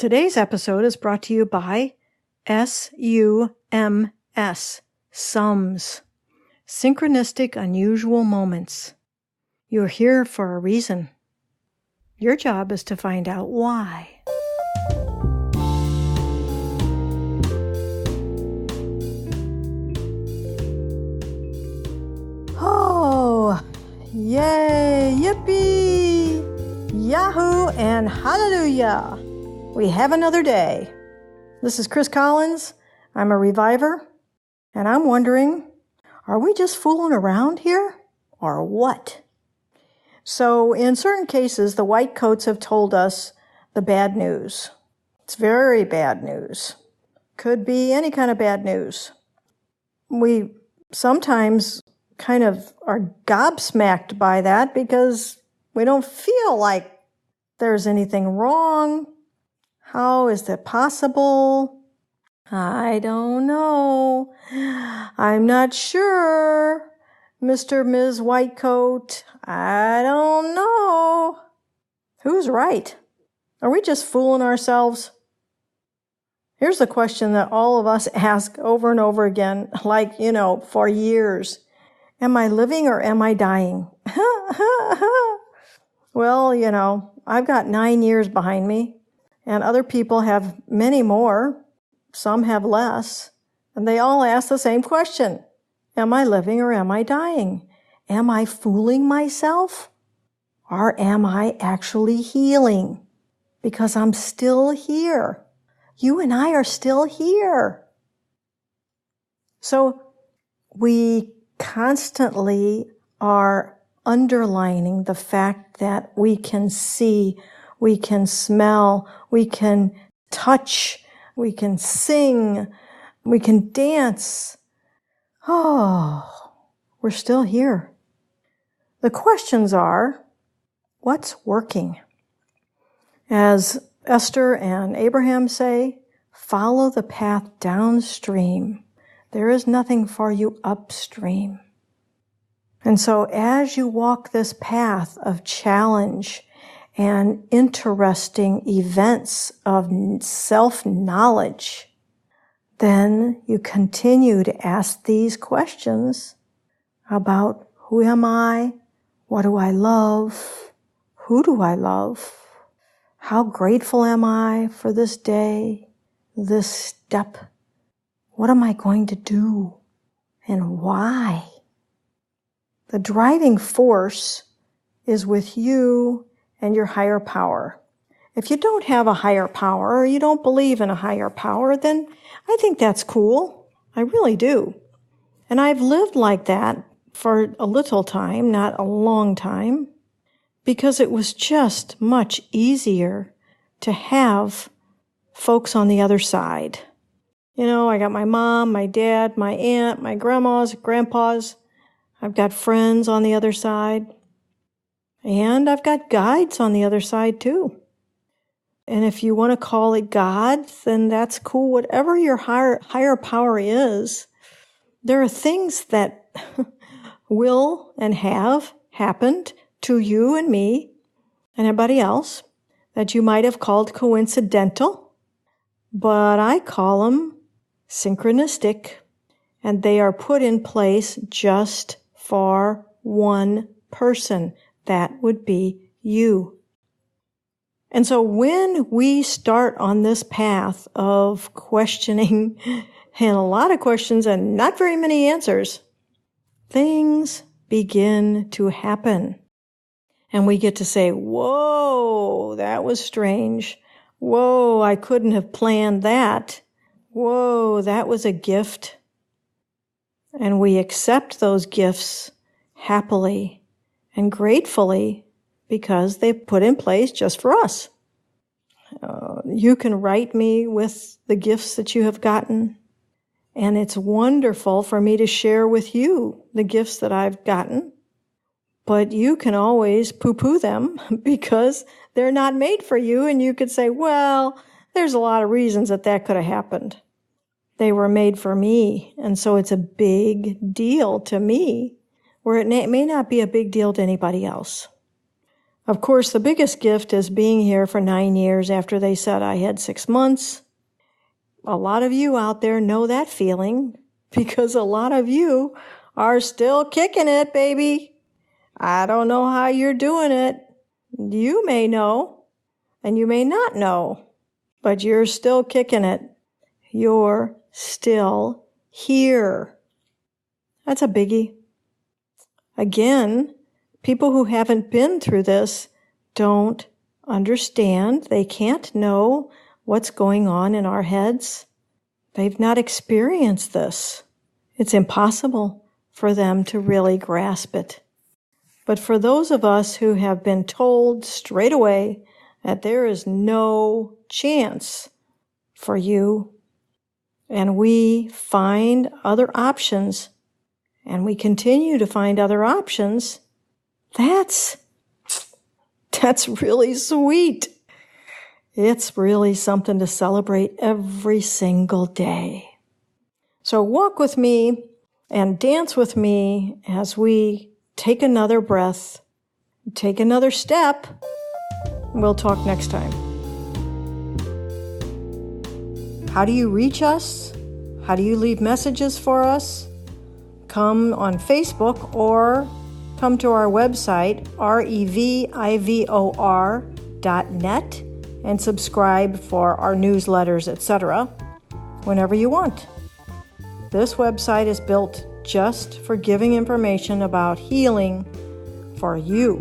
Today's episode is brought to you by SUMS, SUMS, Synchronistic Unusual Moments. You're here for a reason. Your job is to find out why. Oh, yay, yippee, yahoo, and hallelujah. We have another day. This is Chris Collins. I'm a reviver, and I'm wondering, are we just fooling around here, or what? So, in certain cases, the white coats have told us the bad news. It's very bad news. Could be any kind of bad news. We sometimes kind of are gobsmacked by that because we don't feel like there's anything wrong. How is that possible? I don't know. I'm not sure, Mr. Ms. Whitecoat. I don't know. Who's right? Are we just fooling ourselves? Here's the question that all of us ask over and over again, like, for years. Am I living or am I dying? Well, I've got 9 years behind me. And other people have many more, some have less, and they all ask the same question. Am I living or am I dying? Am I fooling myself? Or am I actually healing? Because I'm still here. You and I are still here. So we constantly are underlining the fact that we can see, we can smell, we can touch, we can sing, we can dance. Oh, we're still here. The questions are, what's working? As Esther and Abraham say, follow the path downstream. There is nothing for you upstream. And so as you walk this path of challenge and interesting events of self-knowledge, then you continue to ask these questions about who am I? What do I love? Who do I love? How grateful am I for this day, this step? What am I going to do? And why? The driving force is with you and your higher power. If you don't have a higher power or you don't believe in a higher power, then I think that's cool. I really do. And I've lived like that for a little time, not a long time, because it was just much easier to have folks on the other side. I got my mom, my dad, my aunt, my grandmas, grandpas. I've got friends on the other side. And I've got guides on the other side too. And if you want to call it God, then that's cool. Whatever your higher power is, there are things that will and have happened to you and me and everybody else that you might have called coincidental, but I call them synchronistic, and they are put in place just for one person. That would be you. And so when we start on this path of questioning, and a lot of questions and not very many answers, things begin to happen. And we get to say, whoa, that was strange. Whoa, I couldn't have planned that. Whoa, that was a gift. And we accept those gifts happily and gratefully because they put in place just for us. You can write me with the gifts that you have gotten, and it's wonderful for me to share with you the gifts that I've gotten, but you can always poo-poo them because they're not made for you, and you could say, well, there's a lot of reasons that could have happened. They were made for me, and so it's a big deal to me, where it may not be a big deal to anybody else. Of course, the biggest gift is being here for 9 years after they said I had 6 months. A lot of you out there know that feeling because a lot of you are still kicking it, baby. I don't know how you're doing it. You may know, and you may not know, but you're still kicking it. You're still here. That's a biggie. Again, people who haven't been through this don't understand. They can't know what's going on in our heads. They've not experienced this. It's impossible for them to really grasp it. But for those of us who have been told straight away that there is no chance for you, and we find other options, and we continue to find other options, that's really sweet. It's really something to celebrate every single day. So walk with me and dance with me as we take another breath, take another step. We'll talk next time. How do you reach us? How do you leave messages for us? Come on Facebook or come to our website, revivor.net, and subscribe for our newsletters, etc., whenever you want. This website is built just for giving information about healing for you.